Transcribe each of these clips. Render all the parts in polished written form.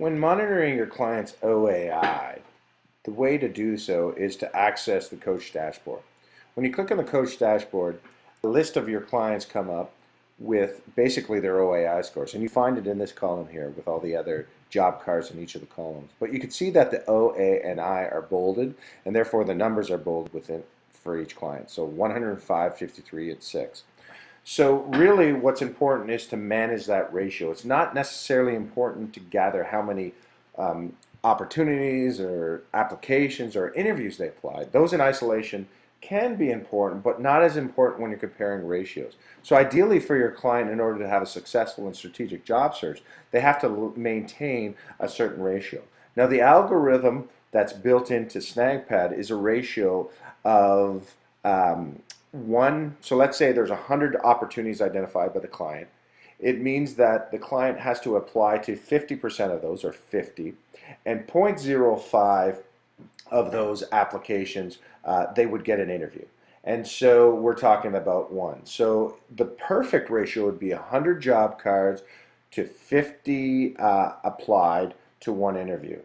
When monitoring your client's OAI, the way to do so is to access the coach dashboard. When you click on the coach dashboard, a list of your clients come up with basically their OAI scores, and you find it in this column here with all the other job cards in each of the columns. But you can see that the O, A, and I are bolded, and therefore the numbers are bolded within for each client. So 105, 53, and 6. So really what's important is to manage that ratio. It's not necessarily important to gather how many opportunities or applications or interviews they applied. Those in isolation can be important, but not as important when you're comparing ratios. So ideally for your client, in order to have a successful and strategic job search, they have to maintain a certain ratio. Now the algorithm that's built into SnagPad is a ratio of one, so let's say there's 100 opportunities identified by the client. It means that the client has to apply to 50% of those, or 50, and 0.05 of those applications they would get an interview. And so we're talking about 1. So the perfect ratio would be 100 job cards to 50 applied to 1 interview.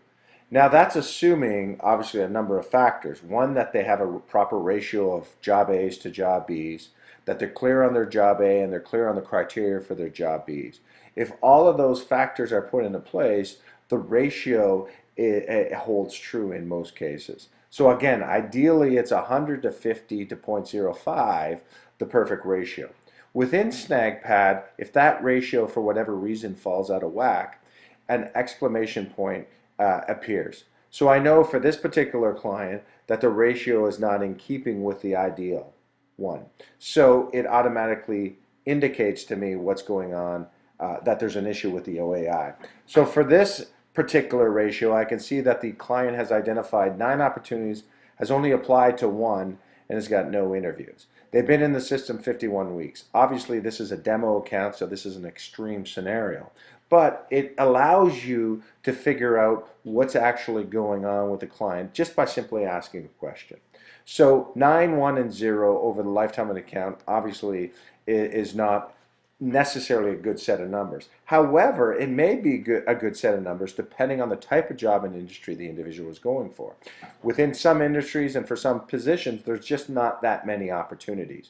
Now that's assuming obviously a number of factors. One, that they have a proper ratio of job A's to job B's, that they're clear on their job A and they're clear on the criteria for their job B's. If all of those factors are put into place, the ratio it holds true in most cases. So again, ideally it's 100 to 50 to 0.05, the perfect ratio. Within SnagPad, if that ratio for whatever reason falls out of whack, an exclamation point appears. So I know for this particular client that the ratio is not in keeping with the ideal 1. So it automatically indicates to me what's going on, that there's an issue with the OAI. So for this particular ratio, I can see that the client has identified 9 opportunities, has only applied to 1, and has got no interviews. They've been in the system 51 weeks. Obviously this is a demo account, so this is an extreme scenario. But it allows you to figure out what's actually going on with the client just by simply asking a question. So 9, 1, and 0 over the lifetime of the account obviously is not necessarily a good set of numbers. However, it may be a good set of numbers depending on the type of job and industry the individual is going for. Within some industries and for some positions, there's just not that many opportunities.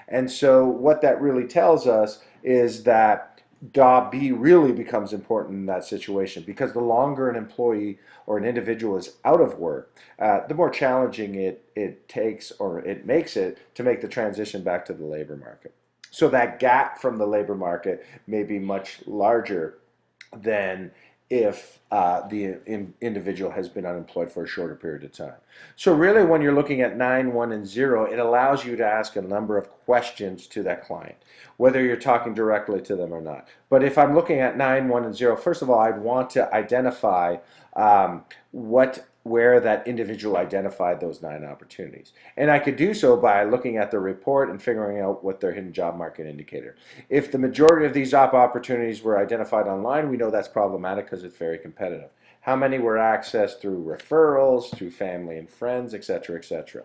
And so what that really tells us is that job B really becomes important in that situation, because the longer an employee or an individual is out of work, the more challenging it takes, or it makes it, to make the transition back to the labor market. So that gap from the labor market may be much larger than if the individual has been unemployed for a shorter period of time. So really when you're looking at 9, 1, and 0, it allows you to ask a number of questions to that client, whether you're talking directly to them or not. But if I'm looking at 9, 1, and 0, first of all, I'd want to identify where that individual identified those 9 opportunities. And I could do so by looking at the report and figuring out what their hidden job market indicator. If the majority of these job opportunities were identified online, we know that's problematic because it's very competitive. How many were accessed through referrals, through family and friends, etc., etc.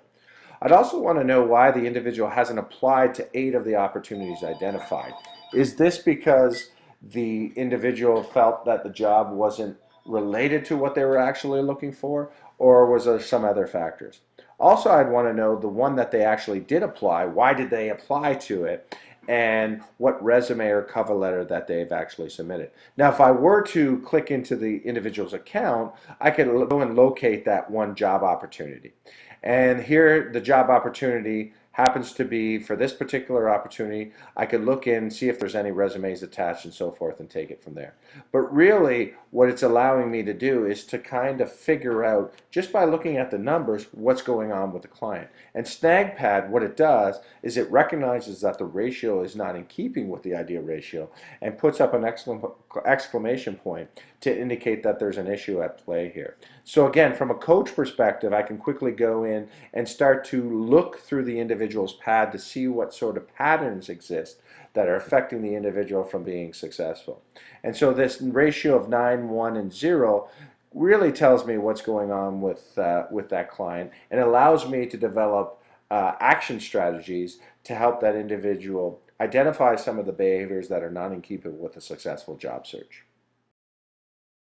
I'd also want to know why the individual hasn't applied to 8 of the opportunities identified. Is this because the individual felt that the job wasn't related to what they were actually looking for, or was there some other factors? Also, I'd want to know the one that they actually did apply, why did they apply to it, and what resume or cover letter that they've actually submitted. Now, if I were to click into the individual's account, I could go and locate that one job opportunity. And here, the job opportunity happens to be, for this particular opportunity, I could look in, see if there's any resumes attached and so forth, and take it from there. But really, what it's allowing me to do is to kind of figure out, just by looking at the numbers, what's going on with the client. And SnagPad, what it does is it recognizes that the ratio is not in keeping with the ideal ratio and puts up an exclamation point to indicate that there's an issue at play here. So again, from a coach perspective, I can quickly go in and start to look through the individual's pad to see what sort of patterns exist that are affecting the individual from being successful. And so this ratio of 9, 1, and 0 really tells me what's going on with that client, and allows me to develop action strategies to help that individual identify some of the behaviors that are not in keeping with a successful job search.